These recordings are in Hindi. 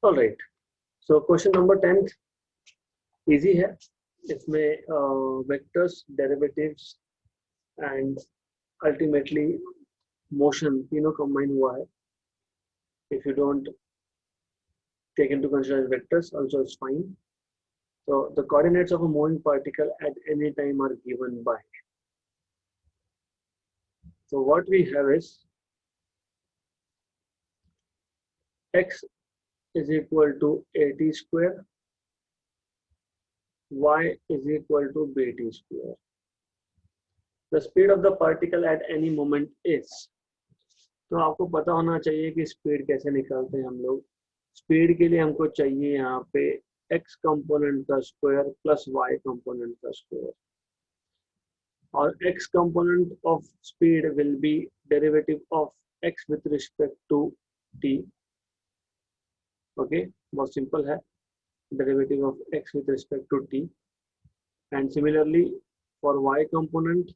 All right, so question number 10 easy है। इसमें vectors, derivatives and ultimately motion तीनों कंबाइन हुआ है। If you don't take into consideration vectors also is fine. So the coordinates of a moving particle at any time are given by. So what we have is x is equal to at square, y is equal to bt square. The speed of the particle at any moment is. तो आपको पता होना चाहिए कि स्पीड कैसे निकालते हैं हम लोग। स्पीड के लिए हमको चाहिए यहाँ पे x कंपोनेंट का स्क्वायर प्लस y कंपोनेंट का स्क्वायर, और x component of speed will be derivative of x with respect to t. Okay, बहुत simple है, derivative of x with respect to t. And similarly for y component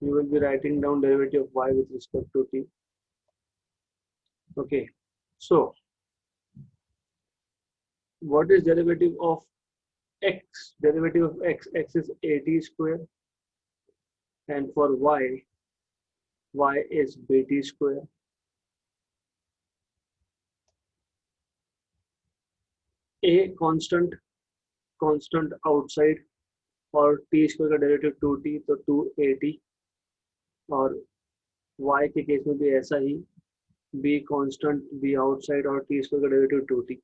you will be writing down derivative of y with respect to t. Okay, so what is derivative of x? Derivative of x is at square, and for y is bt square. A constant outside, और t स्क्वायर का डेरिवेटिव 2t तो 2at, और y के केस में भी ऐसा ही, b कांस्टेंट, b आउटसाइड और t स्क्वायर का डेरिवेटिव 2t।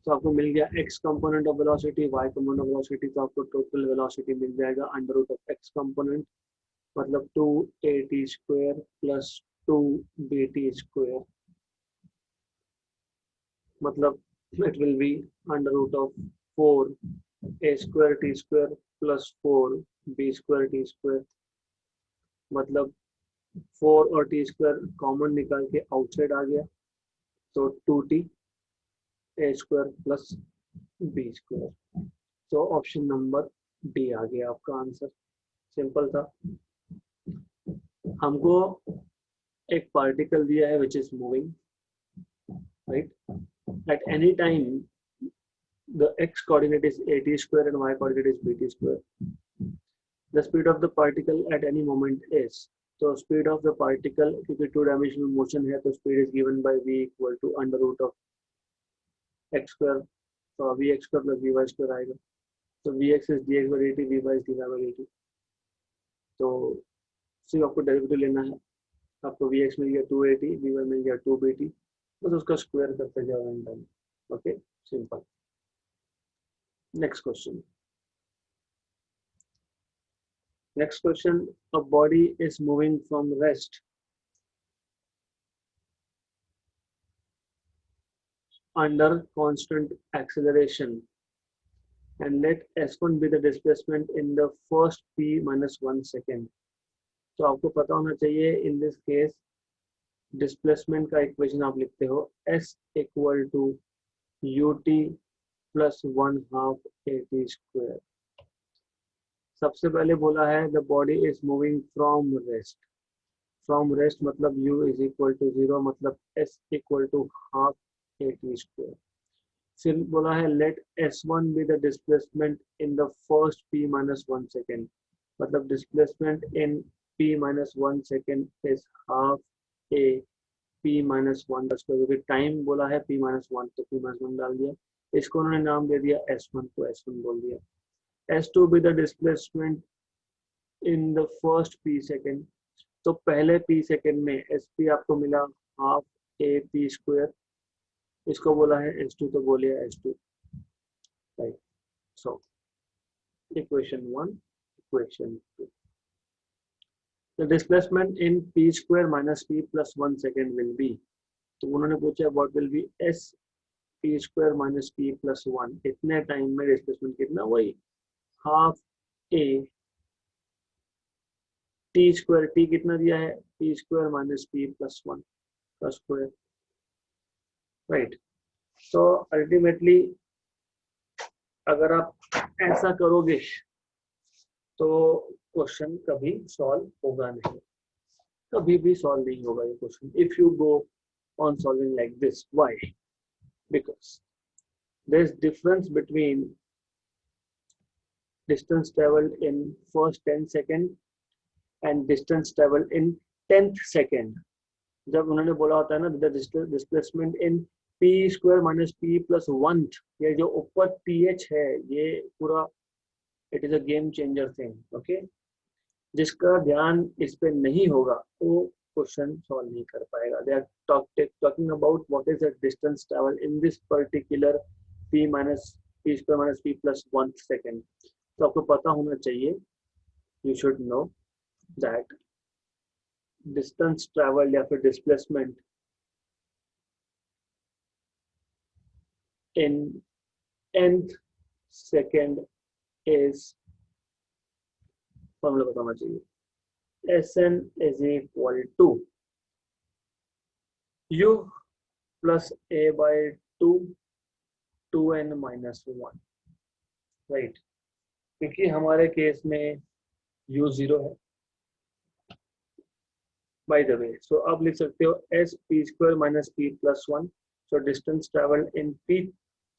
तो आपको मिल गया x component of velocity, y component of velocity, तो आपको टोटल वेलोसिटी मिल जाएगा under root of x component, मतलब 2at square plus 2bt square, मतलब it will be under root of 4a square t square plus 4b square t square, मतलब 4 और t स्क्वायर कॉमन निकाल के आउटसाइड आ गया, तो 2t a square plus b square. तो ऑप्शन नंबर डी आ गया आपका आंसर। सिंपल था। हमको एक पार्टिकल दिया है which is moving, right, at any time the x coordinate is at square and y coordinate is bt square. The speed of the particle at any moment is, so speed of the particle, क्योंकि टू डायमेंशनल मोशन है तो speed is given by v equal to under root of x square, तो vx square plus vy square आएगा, तो vx is dx by dt, vy is dy by dt। तो सिर्फ आपको डेरिवेटिव लेना है, आपको vx मिल गया 2at, vy मिल गया 2bt, बस उसका स्क्वायर करते जाओ and done. Okay, simple. Next question. Next question, a body is moving from rest under constant acceleration and let s1 be the displacement in the first p minus 1 second. तो आपको पता होना चाहिए in this case displacement का इक्वेशन आप लिखते हो s equal to ut plus 1/2 at square। सबसे पहले बोला है the body is moving from rest, from rest मतलब u is equal to 0, मतलब s equal to half at square। फिर बोला है let s1 be the displacement in the first p minus 1 second, मतलब displacement in p minus 1 second is half a p minus 1 square, क्योंकि टाइम बोला है p minus 1 तो p minus 1 डाल दिया, इसको उन्होंने नाम दे दिया s1 तो s1 बोल दिया। s2 be the displacement in the first p second, तो पहले p सेकेंड में sp आपको मिला हाफ a p स्क्वायर, इसको बोला है s2 तो बोलिए s2, right. So equation 1, equation 2, the displacement in p square minus p plus 1 second will be, तो उन्होंने पूछा what will be s p square minus p plus 1, इतने टाइम में डिस्प्लेसमेंट कितना, वही half a t square, t कितना दिया है p square minus p plus 1 का स्क्वायर, राइट। तो अल्टीमेटली अगर आप ऐसा करोगे तो क्वेश्चन कभी सॉल्व होगा नहीं, कभी भी सॉल्व नहीं होगा ये question if you go on solving like this. Why? because there is difference between distance traveled in first 10 second and distance traveled in 10th second. जब उन्होंने बोला होता है ना the displacement in P square minus P plus one, ये जो ऊपर टी एच है ये पूरा it is a game changer thing. Okay, जिसका ध्यान इस पे नहीं होगा वो क्वेश्चन सॉल्व नहीं कर पाएगा. They are talking about what is the distance travel in this particular P square minus P plus one second. तो आपको पता होना चाहिए, you should know that distance travel या फिर displacement in nth second is, formula बताना चाहिए. Sn is equal to u plus a by 2n minus 1, right. क्योंकि हमारे केस में u 0 है बाय द वे. सो अब लिख सकते हो s p square minus p plus 1. So distance travel in p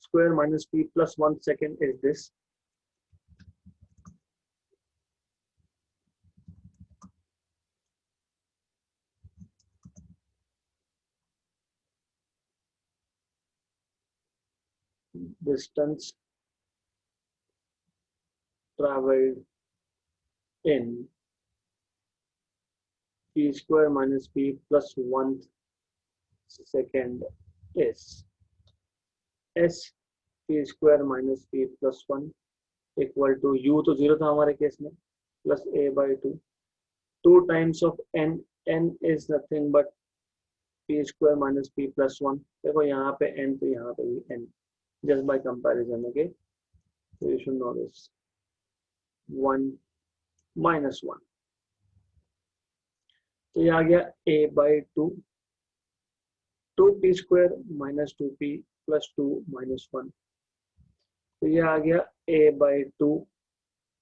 square minus p plus 1 second is this. Distance traveled in p square minus p plus 1 second is s p square minus p plus 1 equal to u तो 0 था हमारे केस में plus a by 2 times of n. n is nothing but p square minus p plus 1. देखो यहाँ पे n तो यहाँ पे भी n, just by comparison. Okay, so you should know this. 1 minus 1, तो ये आ गया a by 2, 2p square minus 2p plus 2 minus 1. तो ये आ गया a by 2,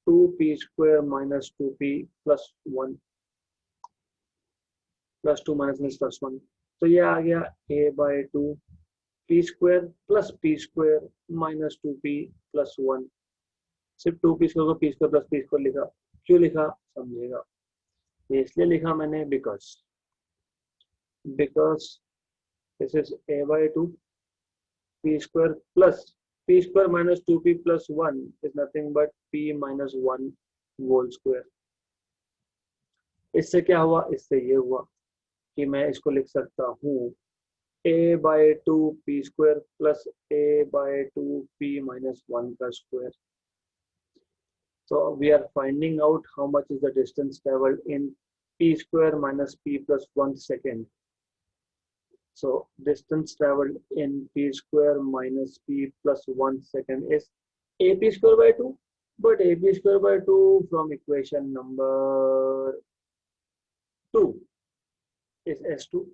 2p square minus 2p plus 1 plus 2 minus plus 1. तो ये आ गया a by 2 p square plus p square minus 2p plus 1. सिर्फ 2p स्क्वायर को p square plus p square लिखा. क्यों लिखा समझेगा. ये इसलिए लिखा मैंने because this is a by 2 p square plus p square minus 2p plus 1 is nothing but p minus 1 whole square. इससे क्या हुआ, इससे ये हुआ कि मैं इसको लिख सकता हूँ a by 2 p square plus a by 2 p minus 1 का square. So we are finding out how much is the distance traveled in p square minus p plus 1 second. So distance traveled in p square minus p plus 1 second is ap square by 2. But ap square by 2 from equation number 2 is s2.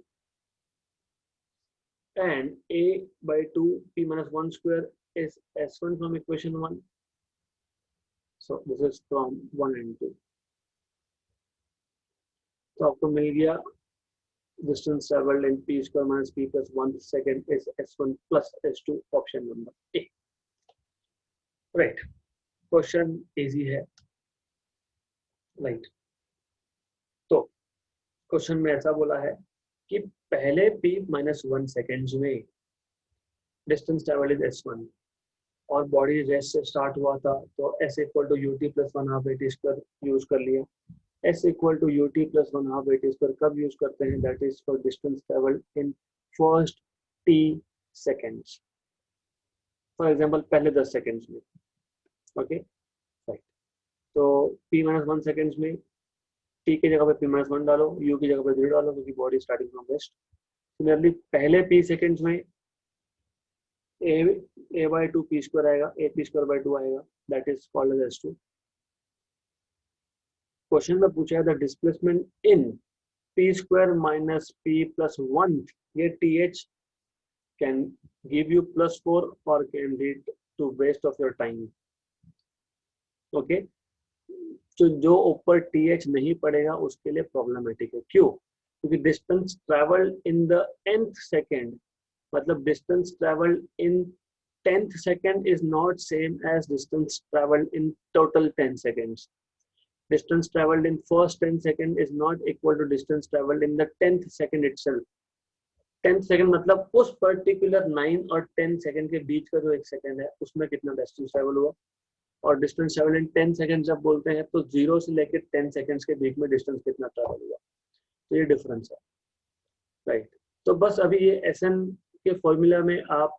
And a by 2 p minus 1 square is s1 from equation 1. So this is from 1 and 2. तो आपको मिल गया distance traveled in p square minus p plus 1 second is s1 plus s2, option number A. Right. Question easy है. Right. तो क्वेश्चन में ऐसा बोला है कि पहले p minus 1 seconds में distance traveled is s1 और बॉडी रेस्ट से स्टार्ट हुआ था तो s equal to u t plus 1 half a t square use कर लिया. s equal to u t plus 1 half a t square कब यूज करते हैं, that is for distance travelled in first t seconds. For example पहले 10 सेकेंड्स में. Okay right. तो p माइनस 1 सेकेंड्स में t की जगह पे p माइनस 1 डालो, u की जगह पे 0 डालो क्योंकि body starting from rest. Similarly पहले p सेकेंड्स में a by 2 p square आएगा, a p square by 2 आएगा, that is called as s2. Question में पूछा है the displacement in p square minus p plus 1, ये th can give you +4 or can lead to waste of your time. Okay, तो जो ऊपर th नहीं पड़ेगा उसके लिए प्रॉब्लमेटिक है. क्यों? क्योंकि distance travelled in the nth second मतलब distance traveled in 10th second is not same as distance traveled in total 10 seconds. Distance traveled in first 10 second is not equal to distance traveled in the 10th second itself. 10th second मतलब उस पर्टिकुलर 9 और 10 सेकंड के बीच का जो एक सेकंड है उसमें कितना डिस्टेंस ट्रेवल हुआ, और डिस्टेंस ट्रेवल इन 10 सेकंड जब बोलते हैं तो 0 से लेकर 10 सेकंड्स के बीच में डिस्टेंस कितना ट्रेवल हुआ, तो ये डिफरेंस है, राइट। तो बस अभी ये एसएन के फॉर्मूला में आप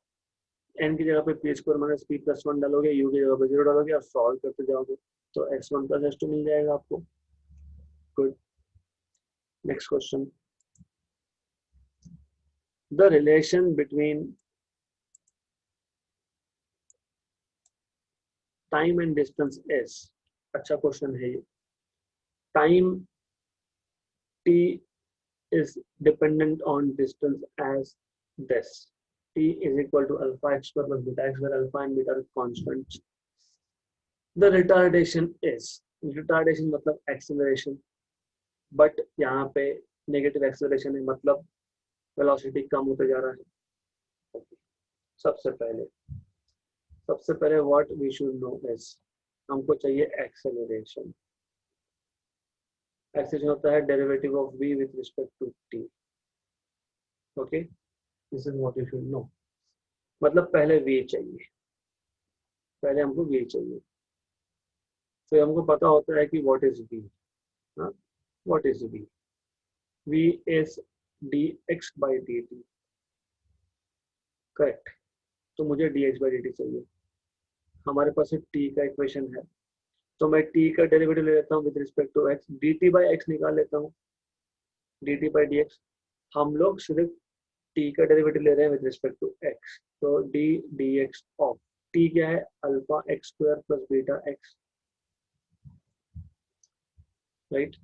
एन की जगह पे P square minus P plus 1 डालोगे, यू की जगह पे 0 डालोगे और सॉल्व करते जाओगे तो x1 प्लस x2 मिल जाएगा आपको। Good, next question. The relation between time and distance is, अच्छा क्वेश्चन है ये। Time t is dependent on distance as this, t is equal to alpha x square plus beta x, where alpha and beta are constants. The retardation is, retardation मतलब acceleration, but यहाँ पे negative acceleration है, मतलब वेलोसिटी कम होते जा रहा है। सबसे पहले what we should know is, हमको चाहिए एक्सेलरेशन। एक्सेलरेशन होता है derivative of v with respect to t। Okay, this is what you should know. मतलब पहले v चाहिए, पहले हमको v चाहिए, तो हमको पता होता है कि what is v। What is v? v is dx by dt, correct. तो मुझे dx by dt चाहिए, हमारे पास t का इक्वेशन है, तो मैं t का डेरिवेटिव ले लेता हूँ with respect to x, dt by x निकाल लेता हूँ, dt by dx। हम लोग सिर्फ t का डेरिवेटिव ले रहे हैं विद रिस्पेक्ट टू x, तो d dx ऑफ t क्या है, alpha x square plus beta x, right.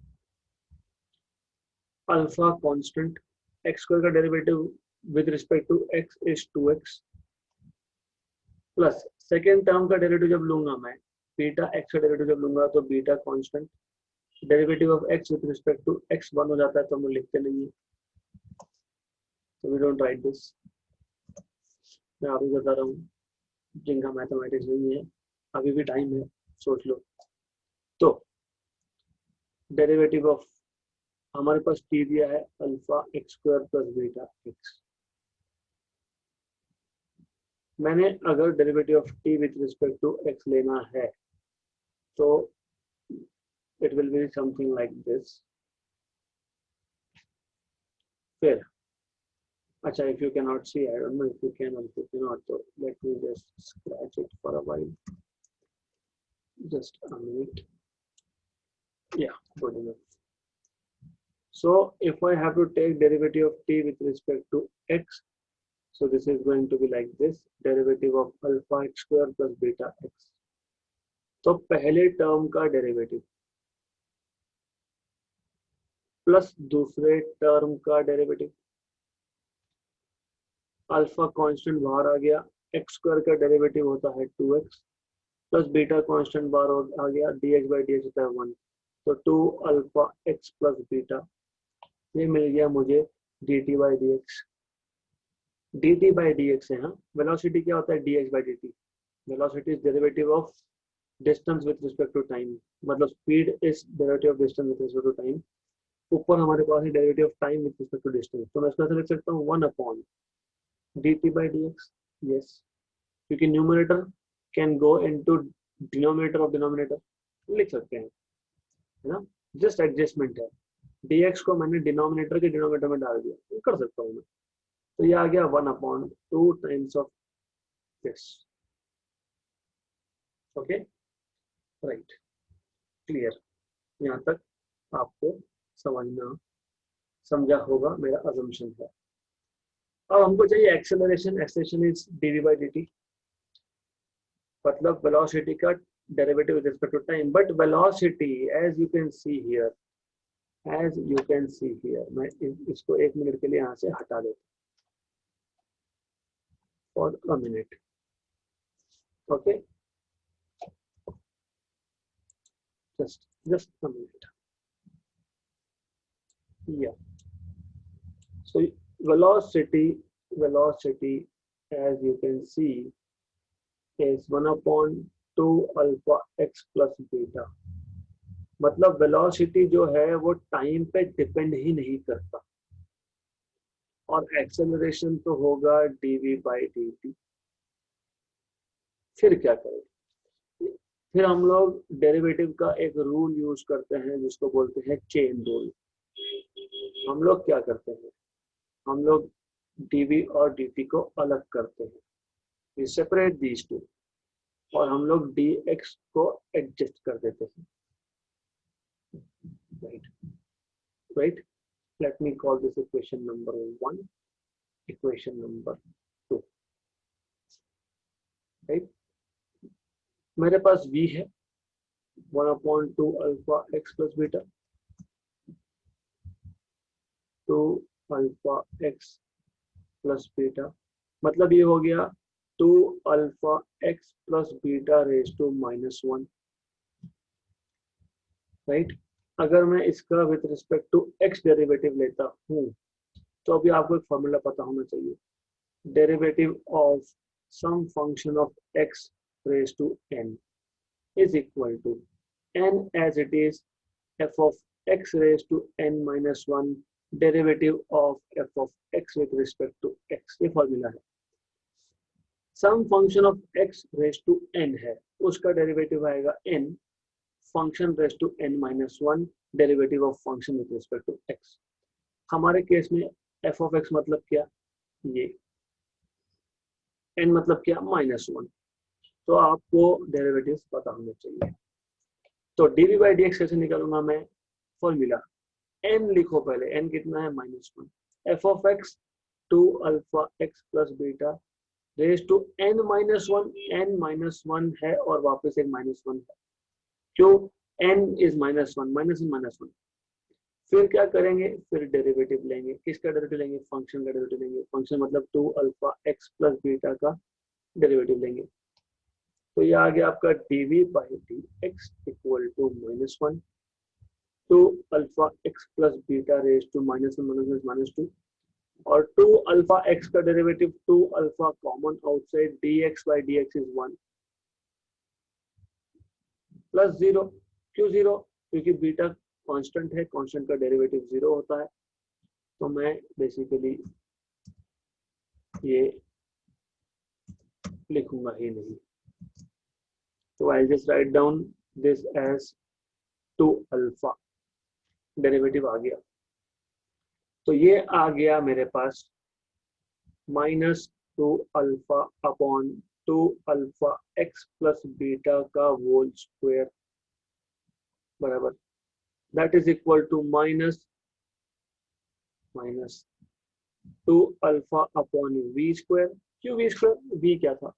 Alpha constant, x square का derivative with respect to x is 2x, plus second term का डेरिवेटिव जब लूंगा मैं, बीटा एक्स का डेरिवेटिव जब लूंगा तो beta constant, derivative of x with respect to x 1 हो जाता है, तो हम लिखते नहीं है, तो वी डोंट राइट दिस। मैं अभी बता रहा हूँ जिनका मैथमेटिक्स नहीं है, अभी भी टाइम है, सोच लो। तो डेरिवेटिव ऑफ, हमारे पास t दिया है alpha x square plus beta x, मैंने अगर derivative of t with respect to x लेना है तो it will be something like this। फिर अच्छा, if you cannot see, I don't know if you can or if you cannot, so let me just scratch it for a while, just a minute, yeah, good enough। So if I have to take derivative of t with respect to x, so this is going to be like this, derivative of alpha x square plus beta x। तो पहले टर्म का डेरिवेटिव प्लस दूसरे टर्म का डेरिवेटिव, अल्फा कांस्टेंट बाहर आ गया, एक्स स्क्वायर का डेरिवेटिव होता है 2x, प्लस बीटा कांस्टेंट बाहर आ गया, dx by dx होता है 1, तो 2 अल्फा x प्लस बीटा, ये मिल गया मुझे dt by dx। dt by dx है, हाँ, वेलोसिटी क्या होता है, dx by dt, velocity is derivative of distance with respect to time, मतलब speed is derivative of distance with respect to time, ऊपर हमारे पास है derivative of time with respect to distance, तो मैं इसमें से लिख सकता हूँ 1 upon dt by dx, yes, क्योंकि numerator can go into denominator of denominator, लिख सकते हैं, है ना, जस्ट एडजस्टमेंट है, dx को मैंने डिनोमिनेटर के डिनोमिनेटर में डाल दिया, तो कर सकता हूँ मैं, तो ये आ गया 1 upon 2 times of this. Okay, right, clear, यहाँ तक आपको समझा होगा, मेरा अजम्पशन है। अब हमको चाहिए acceleration, acceleration is dv by dt, मतलब वेलोसिटी का derivative with respect to time, but velocity as you can see here, मैं इसको 1 मिनट के लिए यहाँ से हटा देता हूँ for a minute, okay, just a minute, yeah, so velocity velocity, as you can see, is 1/2 alpha x plus beta. मतलब वेलोसिटी जो है वो टाइम पे डिपेंड ही नहीं करता, और एक्सेलरेशन तो होगा dv बाई dt। फिर क्या करें? फिर हम लोग डेरिवेटिव का एक रूल यूज करते हैं जिसको बोलते हैं चेन रूल। हम लोग क्या करते हैं? हम लोग dv और dt को अलग करते हैं, वी सेपरेट दीज टू, और हम लोग dx को एडजस्ट कर देते हैं। Right right let me call this equation number 1, equation number 2। Right, मेरे पास v है 1/2 alpha x plus beta, 2 alpha x plus beta, मतलब ये हो गया 2 alpha x plus beta raise to -1। Right, अगर मैं इसका with respect to x derivative लेता हूँ तो अभी आपको एक फॉर्मूला पता होना चाहिए। Derivative of some function of x raise to n is equal to n as it is f of x raised to n minus 1 derivative of f of x with respect to x। ये फॉर्मूला है। Sum function of x raised to n है, उसका डेरिवेटिव आएगा n, function raise to n minus 1 derivative of function with respect to x। हमारे केस में f of x मतलब क्या? ये n मतलब क्या? -1। तो आपको डेरिवेटिव्स पता होने चाहिए। तो dv बाई dx कैसे निकालूंगा मैं? फॉर्मूला n लिखो पहले, n कितना है? -1। f of x 2 alpha x plus beta raise to n -1, n -1 है और वापस एक -1 है। क्यों? n is -1, -1। फिर क्या करेंगे? फिर डेरिवेटिव लेंगे। किसका डेरिवेटिव लेंगे? फंक्शन का डेरिवेटिव लेंगे। फंक्शन मतलब 2 अल्फा x प्लस बीटा का डेरिवेटिव लेंगे। तो ये आ गया आपका dv by dx equal to -1, 2 alpha x plus beta raise to -1 -2, और 2 अल्फा x का derivative 2 alpha common outside dx by dx is 1 प्लस 0। क्यों 0? क्योंकि बीटा कांस्टेंट है, कांस्टेंट का डेरिवेटिव 0 होता है। तो मैं बेसिकली ये लिखूंगा ही नहीं। तो I just write down this as 2 alpha, derivative आ गया। तो ये आ गया मेरे पास -2 alpha upon 2 alpha x plus beta का होल स्क्वायर बराबर, that is equal to -2 alpha upon v square. क्यों v स्क्वायर? v क्या था?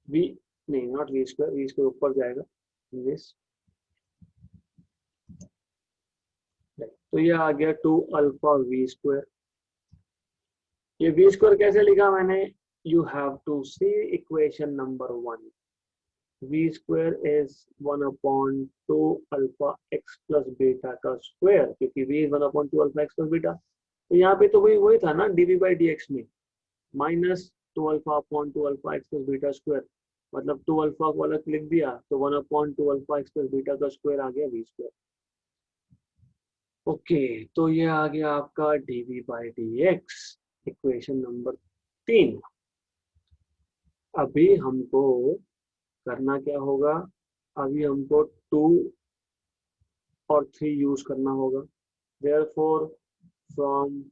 v नहीं, not v square, v square ऊपर जाएगा this। तो ये आ गया 2 अल्फा v स्क्वायर। ये v स्क्वायर कैसे लिखा मैंने? You have to see equation number 1। v square is 1/2 alpha x plus beta का स्क्वायर, क्योंकि v is 1/2 alpha x plus beta. तो यहाँ पे तो वही था ना dv बाई dx में, -2 alpha upon 2 alpha x plus beta square, मतलब 2 अल्फा को अलग लिख दिया तो 1/2 अल्फा x प्लस बीटा का स्क्वायर आ गया v स्क्वायर। ओके, तो ये आ गया आपका dv by dx equation number 3। अभी हमको करना क्या होगा? अभी हमको 2 और 3 यूज करना होगा। Therefore from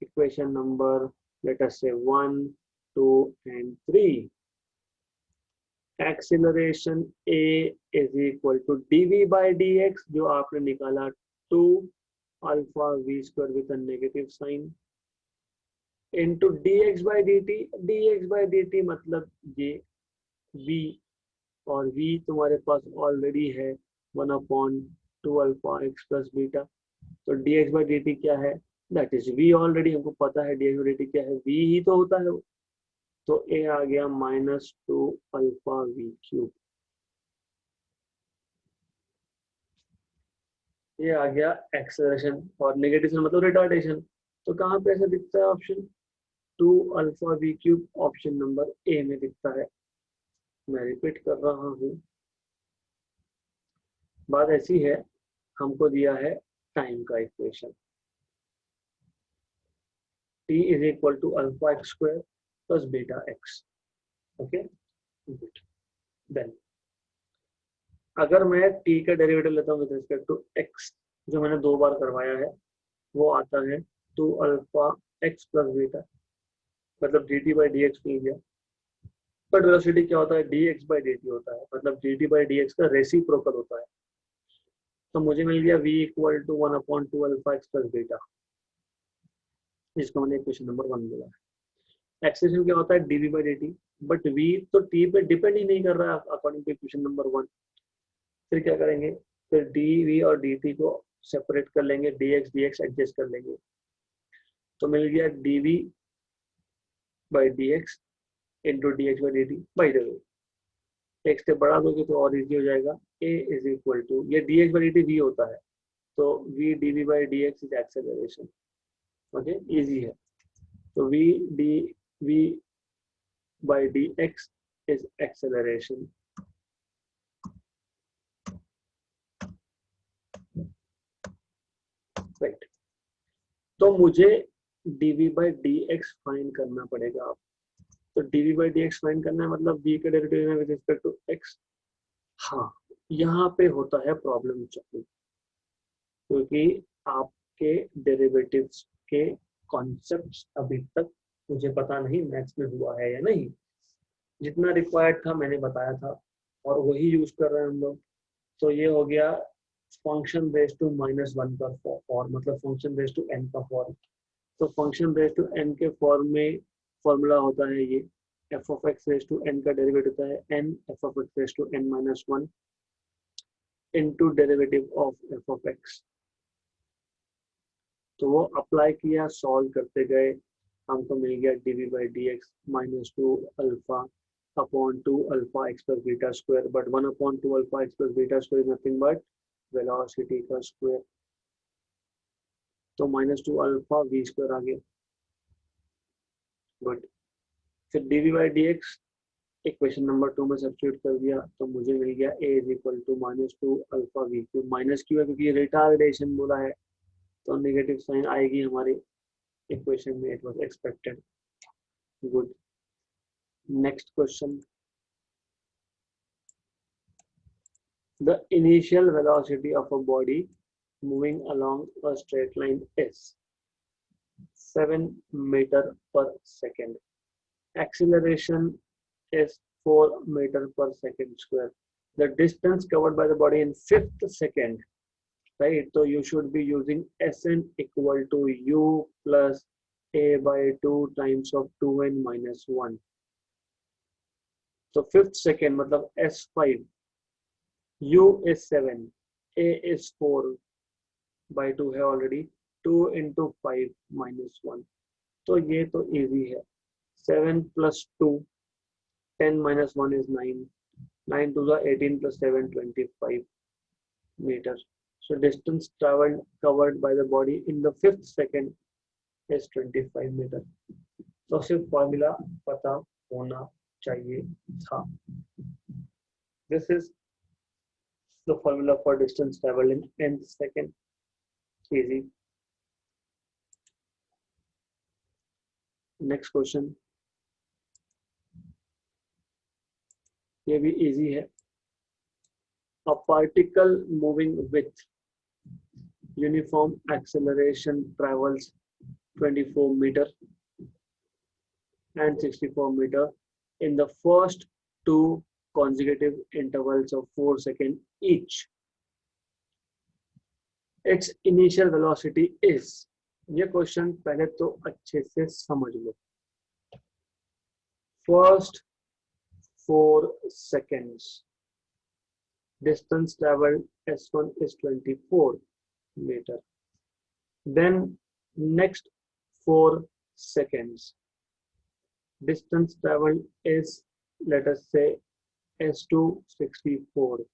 equation number let us say 1, 2 and 3, acceleration a is equal to dv by dx, जो आपने निकाला 2 alpha v square with a negative sign, into dx by dt। dx by dt मतलब ये v, और v तुम्हारे पास ऑलरेडी है 1/2 अल्फा x प्लस बीटा। तो dx बाई dt क्या है? That is v। ऑलरेडी हमको पता है dx बाई dt क्या है, v ही तो होता है वो। तो a आ गया -2 अल्फा v क्यूब। ये आ गया एक्सेलरेशन, और नेगेटिव मतलब रिटार्डेशन। तो कहाँ पे ऐसा दिखता है option? 2 alpha v cube option number A में दिखता है। मैं रिपीट कर रहा हूँ, बात ऐसी है, हमको दिया है टाइम का equation, t is equal to alpha x square plus beta x. Okay, good. Then अगर मैं t का डेरिवेटिव लेता हूँ विद रिस्पेक्ट टू x, जो मैंने 2 बार करवाया है, वो आता है 2 अल्फा एक्स प्लस बीटा, मतलब d t by d x मिल गया। बट वेलोसिटी क्या होता है, d x by d t होता है, मतलब d t by d x का रेसिप्रोकल होता है। तो मुझे मिल गया v equal to 1/2 alpha x plus beta, जिसको मैंने इक्वेशन नंबर 1 बोला है। एक्सेशन क्या होता है, dv by dt, but v तो t पे डिपेंड ही नहीं कर रहा है अकॉर्डिंग टू इक्वेशन नंबर 1। फिर क्या करेंगे, फिर dv और dt को सेपरेट कर लेंगे, dx dx एडजस्ट कर लेंगे, तो मिल गया dv by dx into dx by dt। By the way एक स्टेप बढ़ा दोगे तो और इजी हो जाएगा। a इज इक्वल टू, ये dx बाई dt v होता है, तो v dv by dx is acceleration. Okay, easy है। तो v by dx is acceleration. Right. तो मुझे dv by dx फाइंड करना पड़ेगा। तो dv by dx फाइंड करना है, मतलब v का डेरिवेटिव है विद रिस्पेक्ट टू x। हाँ, यहाँ पे होता है प्रॉब्लम चालू, क्योंकि आपके डेरिवेटिव्स के कॉन्सेप्ट्स अभी तक मुझे पता नहीं मैथ्स में हुआ है या नहीं। जितना रिक्वायर्ड था मैंने बताया था और वही यूज कर रहे हैं हम लोग। तो ये हो गया फंक्शन रेज टू -1 का फॉर्म, मतलब फंक्शन रेज टू n का फॉर्म। तो फंक्शन रेज टू n के फॉर्म में फॉर्मूला होता है ये, f of x raise to n का डेरिवेटिव होता है n f of x raise to n-1 into derivative of f of x। तो वो अप्लाई किया, सॉल्व करते गए, हमको मिल गया dv by dx -2 alpha upon 2 alpha x plus beta square, but 1/2 alpha x plus beta square is nothing but velocity का स्क्वायर। तो -2 अल्फा वी स्क्वायर आ गया। गुड। फिर dv by dx equation number 2 में सब्स्टिट्यूट कर दिया, तो मुझे मिल गया a is equal to -2 alpha v cube. Minus क्यों है, क्योंकि रिटार्डेशन बोला है, तो नेगेटिव साइन आएगी हमारी इक्वेशन में, it was expected. Good. Next question, the initial velocity of a body moving along a straight line is 7 meter per second. Acceleration is 4 meter per second square. The distance covered by the body in 5th second, right? So you should be using Sn equal to u plus a by 2 times of 2n minus 1. So 5th second मतलब S5, u is 7, a is 4 by 2 है ऑलरेडी, 2 into 5 minus 1। तो ये तो इजी है, 7 plus 2, 10 minus 1 is 9, 9 to the 18 plus 7, 25 meters. So distance traveled covered by the body in the 5th second is 25 meter. तो सिर्फ फॉर्मूला पता होना चाहिए था। This is the formula for distance traveled in nth second. Easy. Next question, ये भी easy है। A particle moving with uniform acceleration travels 24 meter and 64 meter in the first 2 consecutive intervals of 4 seconds each. Its initial velocity is, ये क्वेश्चन पहले तो अच्छे से समझ लो। First 4 seconds, distance traveled S1 is 24 meter. Then next 4 seconds, distance traveled is, let us say, S2 64,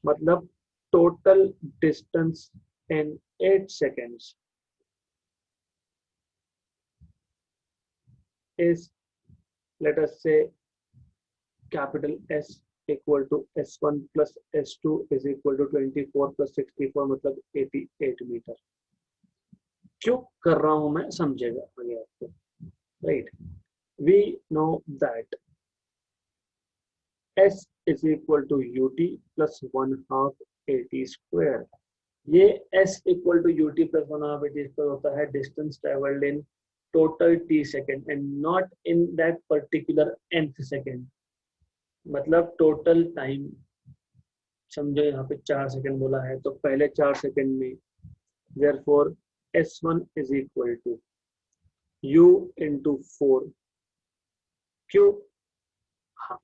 मतलब total distance in 8 seconds is, let us say, capital S equal to S1 plus S2 is equal to 24 plus 64 मतलब 88 मीटर। क्यों कर रहा हूं मैं, समझेगा आगे आपको, right. We know that S is equal to ut plus 1/2 at square। ये S equal to ut plus 1/2 at square होता है distance traveled in total t second and not in that particular nth second। मतलब टोटल टाइम, समझो यहाँ पे 4 सेकंड बोला है तो पहले 4 सेकंड में therefore S1 is equal to u into 4। क्यों? हाँ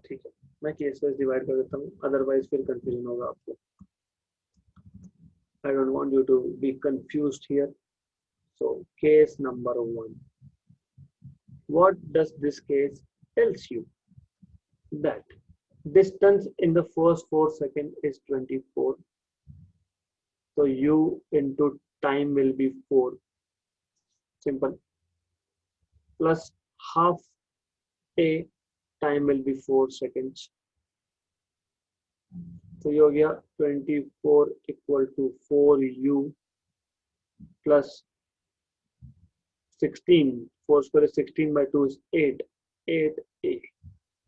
ठीक है, मैं केस वाइज डिवाइड कर देता हूँ, अदरवाइज फिर कंफ्यूजन होगा आपको। I don't want you to be confused here. So case number 1, what does this case tells you? That distance in the first 4 seconds is 24, so u into time will be 4, simple, plus half a time will be 4 seconds, तो ये हो गया 24 equal to 4u plus 16, 4 square is 16 by 2 is 8, 8a,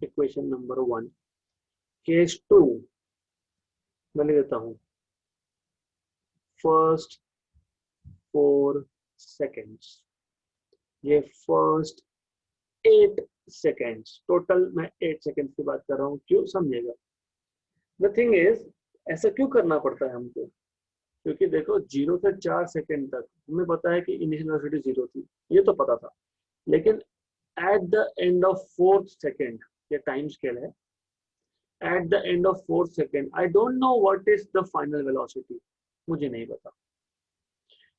equation number 1। case 2 मैं लिख देता हूँ, first 4 seconds, ये first 8 seconds, टोटल मैं 8 सेकेंड की बात कर रहा हूँ, क्यों समझेगा। द थिंग इज, ऐसा क्यों करना पड़ता है हमको, क्योंकि देखो 0 से 4 सेकेंड तक हमें पता है कि इनिशियल वेलोसिटी 0 थी, ये तो पता था, लेकिन at the end of 4th second, ये टाइम स्केल है, at the end of 4th second I don't know what is the final velocity, मुझे नहीं पता।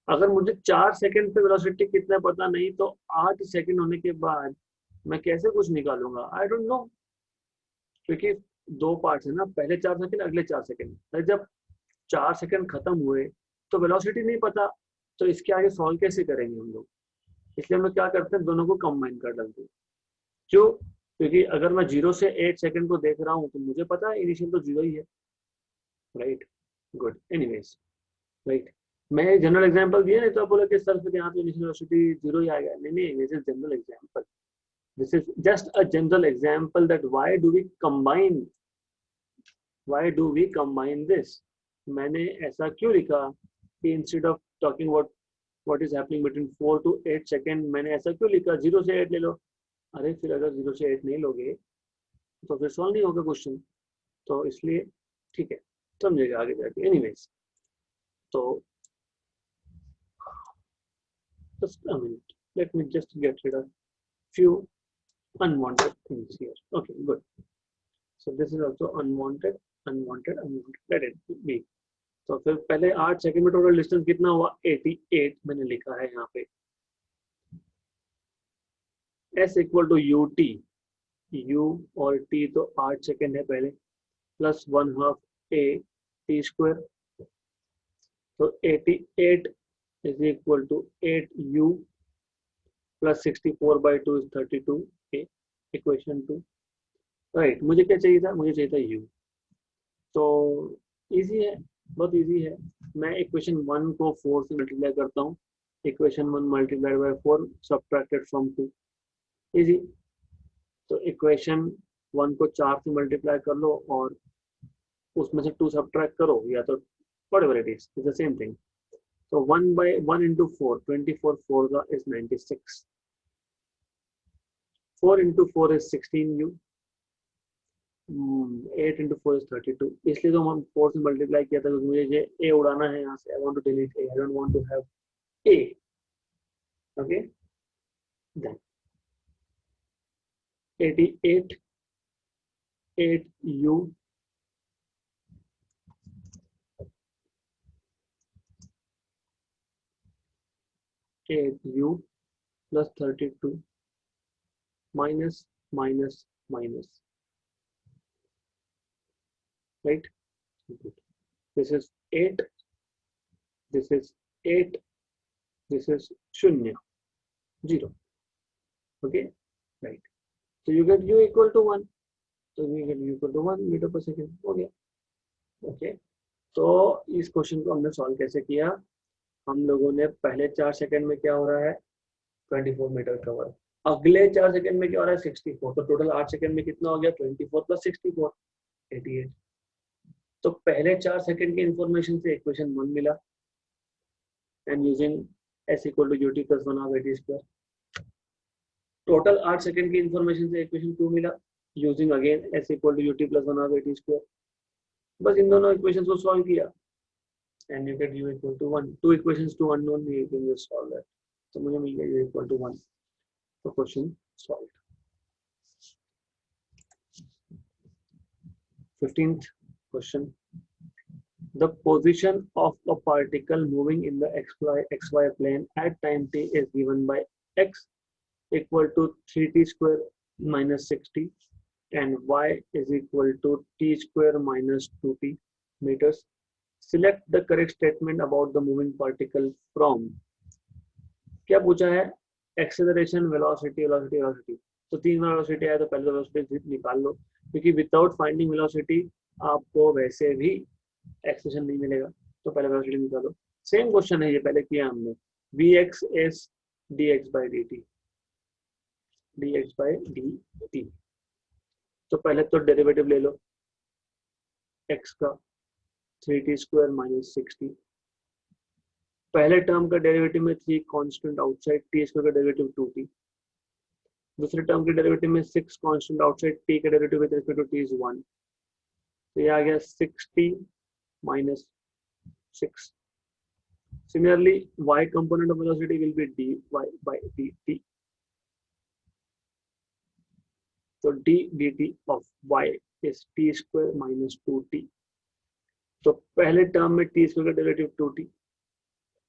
अगर मुझे 4 सेकेंड पे वेलोसिटी कितना पता नहीं तो 8 सेकेंड होने के बाद मैं कैसे कुछ निकालूंगा, आई डोंट नो, क्योंकि 2 पार्ट्स है ना, पहले 4 सेकेंड अगले 4 सेकेंड, जब 4 सेकेंड खत्म हुए तो वेलोसिटी नहीं पता, तो इसके आगे सॉल्व कैसे करेंगे हम लोग, इसलिए हम लोग क्या करते हैं, दोनों को कंबाइन कर डालते हैं। क्यों? क्योंकि अगर मैं 0 से 8 सेकेंड को देख रहा हूँ तो मुझे पता है इनिशियल तो 0 ही है, राइट, गुड, एनीवेज, राइट। मैं जनरल एग्जांपल दिया नहीं तो आप बोला कि सर फिर यहाँ पे इनिशियल वेलोसिटी 0 ही आएगा, नहीं नहीं, this is general example, this is just a general example that why do we combine this। मैंने ऐसा क्यों लिखा कि instead of talking about what is happening between 4 to 8 second, मैंने ऐसा क्यों लिखा 0 से 8 ले लो। अरे फिर अगर 0 से 8 नहीं लोगे तो फिर सॉल्व नहीं होगा क्वेश्चन, तो इसलिए ठीक है, समझेगा आगे जाके। एनीवेज, तो just a minute, let me just get rid of few unwanted things here। Okay, good, so this is also unwanted, let it be। तो फिर पहले 8 सेकंड में टोटल डिस्टेंस कितना हुआ, 88 मैंने लिखा है यहाँ पे। S equal to u t, u और t तो 8 सेकंड है पहले, प्लस 1/2 a t स्क्वायर, तो 88 is equal to 8u plus 64/2 is 32a, equation 2, right. मुझे क्या चाहिए था, मुझे चाहिए था u, तो इजी है, बहुत इजी है। मैं इक्वेशन 1 को 4 से मल्टीप्लाई करता हूँ, equation 1 multiplied by 4 subtracted from 2, easy. तो इक्वेशन 1 को 4 से मल्टीप्लाई कर लो और उसमें से 2 सब्ट्रैक्ट करो, या तो whatever it is the same thing. तो 1/1 into 4, 24 4 is 96, 4 into 4 is 16u, 8 into 4 is 32, इसलिए तो हम 4 से मल्टीप्लाई किया था क्योंकि मुझे ये a उड़ाना है यहाँ से, I want to delete a, I don't want to have a, okay, then 88 8u plus 32 minus minus minus, right, this is 8, this is 8, this is 0 0, okay right, तो you get u equal to 1, तो we get u equal to 1 metre per second हो गया। ओके, तो इस क्वेश्चन को हमने सॉल्व कैसे किया, हम लोगों ने पहले 4 सेकंड में क्या हो रहा है 24 मीटर कवर, अगले 4 सेकंड में क्या हो रहा है 64, तो टोटल 8 सेकंड में कितना हो गया 24 प्लस 64 88। तो पहले 4 सेकंड की इंफॉर्मेशन से इक्वेशन 1 मिला and using s equal to ut plus 1 half 80 square. Total 8 second की इंफॉर्मेशन से इक्वेशन 2 मिला using again s equal to ut plus 1 half 80 square. बस इन दोनों इक्वेशंस को सॉल्व किया and you get u equal to 1, two equations to unknown, you can just solve that, तो मुझे मिल गया u equal to 1, तो question solve. 15th question, the position of a particle moving in the xy plane at time t is given by x equal to 3t square minus 6t and y is equal to t square minus 2t meters. Select the correct statement about the moving particle from, क्या पूछा है एक्सेलरेशन वेलोसिटी वेलोसिटी वेलोसिटी, तो 3 वेलोसिटी है तो पहले वेलोसिटी निकाल लो, क्योंकि विदाउट फाइंडिंग वेलोसिटी आपको वैसे भी एक्सेलरेशन नहीं मिलेगा, तो पहले वेलोसिटी निकालो। सेम क्वेश्चन है ये, पहले किया हमने, vx is dx by dt, dx by dt, तो पहले तो डेरिवेटिव ले लो x का 3t स्क्वायर माइनस 6t, पहले टर्म का डेरिवेटिव में 3 कांस्टेंट आउटसाइड, t स्क्वायर का डेरिवेटिव 2t, दूसरे टर्म के डेरिवेटिव में 6 कांस्टेंट आउटसाइड, t का derivative with respect to t is 1, तो ये आ गया 6t minus 6। Similarly, y component of velocity will be dy by dt, so d dt of y is t square minus 2t, तो पहले टर्म में t स्क्वायर का डेरिवेटिव 2t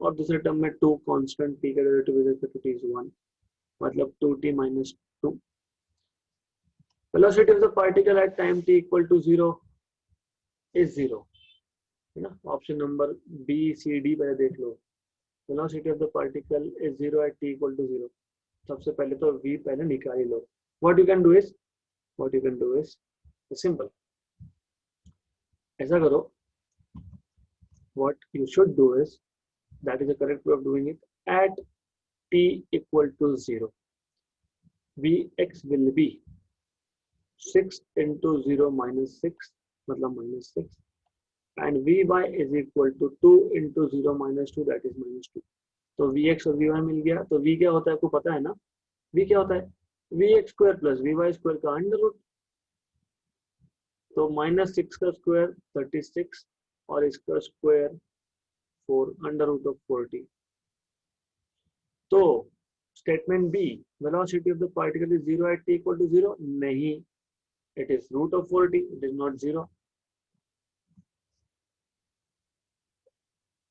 और दूसरे टर्म में 2 कांस्टेंट t का derivative with respect to t is 1, मतलब 2t minus 2। Velocity of the particle at time t equal to 0 is 0, है ना, option number B C D पहले देख लो। Velocity of the particle is 0 at t equal to 0, सबसे पहले तो v पहले निकाल लो। What you can do is simple, ऐसा करो, what you should do is, that is the correct way of doing it, at t equal to 0 vx will be 6 into 0 minus 6, मतलब minus 6, and vy is equal to 2 into 0 minus 2, that is minus 2, तो vx और vy मिल गया। तो v क्या होता है आपको पता है ना, v क्या होता है vx square plus vy square का अंडर रूट, तो माइनस 6 का स्क्वायर 36 और इसका स्क्वायर 4 अंडर रूट ऑफ 40। तो statement B, velocity of the particle is 0 at t equal to 0, नहीं, it is root of 40, it is not 0।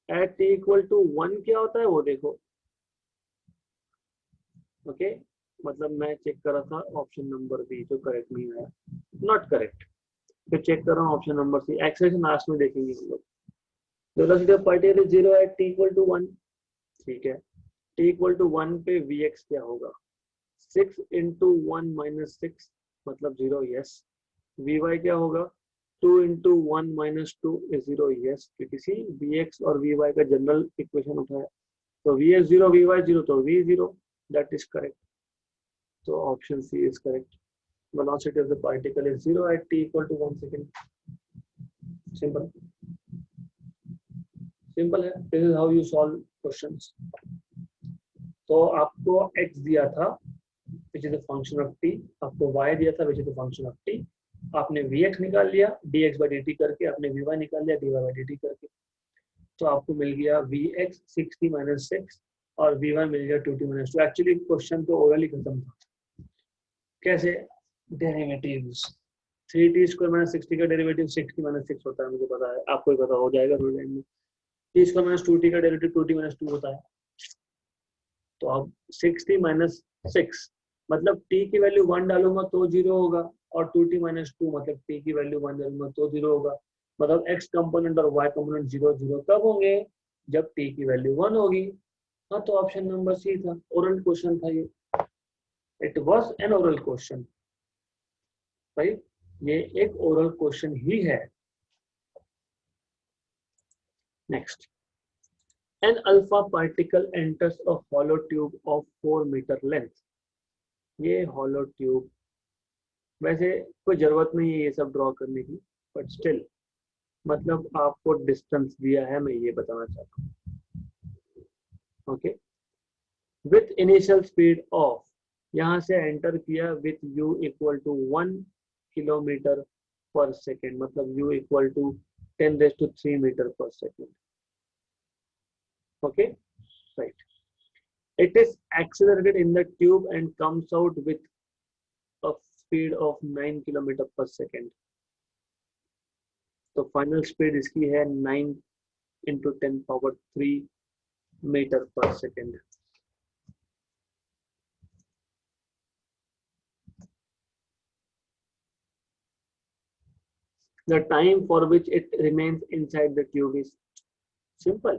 at t equal to 1 क्या होता है वो देखो, ओके मतलब मैं चेक कर रहा था ऑप्शन नंबर बी जो करेक्ट नहीं आया, नॉट करेक्ट, फिर चेक कर रहा हूँ option number C, acceleration last में देखेंगे हम लोग। Velocity of particle is 0 at t equal to 1, ठीक है, t इक्वल टू 1 पे vx क्या होगा 6 into 1 minus 6 मतलब 0, यस। vy क्या होगा 2 into 1 minus 2 is 0, यस, क्योंकि सी vx और vy का जनरल इक्वेशन उठाया, तो vx 0 vy 0 तो v 0, दैट इज करेक्ट, तो option C is correct. Velocity of the particle is 0 at t equal to 1 second, simple simple है, this is how you solve questions. तो आपको x दिया था which is a function of t, आपको y दिया था which is a function of t, आपने vx निकाल लिया dx by dt करके, आपने vy निकाल लिया dy by dt करके, तो आपको मिल गया vx 6t minus 6 और vy मिल गया 2t minus 2। एक्चुअली क्वेश्चन तो ओरली खत्म था, कैसे derivatives, 3t square minus 6t का डेरिवेटिव 6t minus 6 होता है, मुझे पता है, आपको भी पता हो जाएगा थोड़ी टाइम में। t स्क्वायर माइनस 2t का डेरिवेटिव 2t minus 2 होता है, तो अब 6t minus 6 मतलब t की वैल्यू 1 डालूंगा तो 0 होगा, और 2t minus 2 मतलब t की वैल्यू 1 डालूंगा तो 0 होगा, मतलब x कंपोनेंट और y कंपोनेंट 0 0 कब होंगे, जब t की वैल्यू 1 होगी। हाँ, तो ऑप्शन नंबर सी था, ओरल क्वेश्चन था ये। It was an oral question, right, ये एक ओरल क्वेश्चन ही है। Next, an alpha particle enters a hollow tube of 4 metre length. ये हॉलो ट्यूब, वैसे कोई जरूरत नहीं है ये सब ड्रॉ करने की, बट स्टिल मतलब आपको डिस्टेंस दिया है, मैं ये बताना चाहता हूँ। Okay, with initial speed of, यहाँ से एंटर किया with u equal to 1 kilometre per second, मतलब u equal to 10⁻³ metre per second. Okay, right, it is accelerated in the tube and comes out with a speed of 9 kilometre per second. तो फाइनल स्पीड इसकी है 9 into 10⁻³ metre per second. The time for which it remains inside the tube is simple,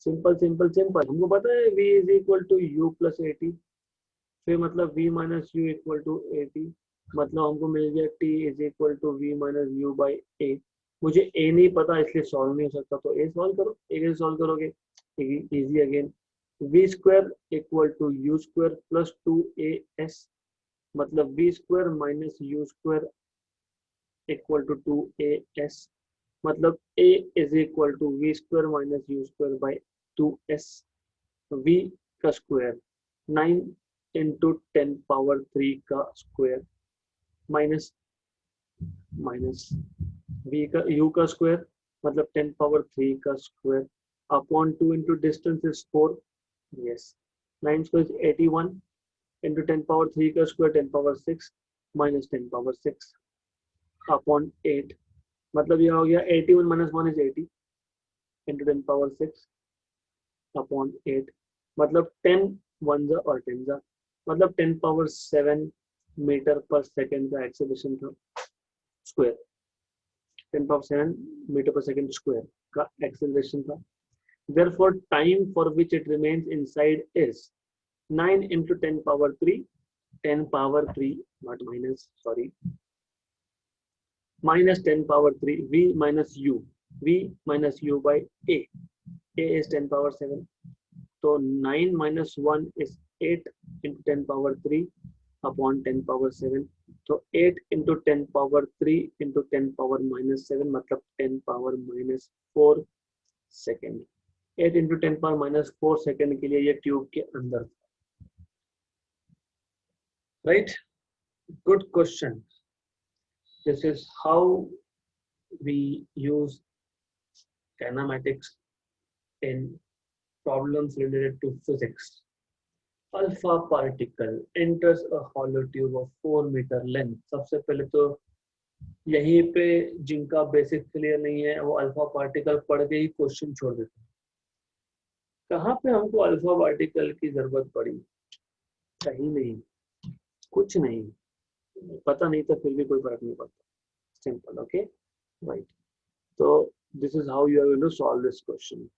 simple, simple, simple। हमको पता है v is equal to u plus at, फिर मतलब v minus u equal to at, मतलब हमको मिल गया t is equal to v minus u by a। मुझे a नहीं पता इसलिए सॉल्व नहीं हो सकता, तो a सॉल्व करो, a कैसे सॉल्व करोगे, easy again, v square equal to u square plus 2as, मतलब v square minus u square equal to 2as, मतलब a is equal to v square minus u square by 2s। v का स्क्वायर 9 into 10⁻³ का स्क्वायर माइनस माइनस v का u का स्क्वायर मतलब 10⁻³ का square upon 2 into distance is 4, yes, 9 square is 81 into 10⁻³ का स्क्वायर 10⁻6 माइनस 10⁻6 अपॉन 8, मतलब यह हो गया 81 minus 1 is 80 into 10⁻6 अपॉन 8, मतलब 10 1 और 10 मतलब 10⁻7 मीटर पर सेकेंड का एक्सेलरेशन था, square 10⁻7 metre per second square का एक्सेलरेशन था। Therefore, time for which it remains inside is 9 into 10⁻3, 10⁻3 not minus, sorry, minus 10⁻3 v minus u by a is 10⁻7, तो 9 minus 1 is 8 into 10⁻3 upon 10⁻7, तो 8 into 10⁻3 into 10⁻−7 मतलब 10⁻−4 सेकेंड। 8 into 10⁻−4 सेकेंड के लिए ये ट्यूब के अंदर, right, good question. This is how we use kinematics in problems related to physics. Alpha particle enters a hollow tube of 4 meter length। सबसे पहले तो यहीं पे जिनका बेसिक क्लियर नहीं है वो अल्फा पार्टिकल पढ़ के ही क्वेश्चन छोड़ देते हैं। कहाँ पे हमको अल्फा पार्टिकल की जरूरत पड़ी, कहीं नहीं, कुछ नहीं, पता नहीं था फिर भी कोई फर्क नहीं पड़ता, सिंपल। ओके, राइट, तो this is how you are going to solve this question।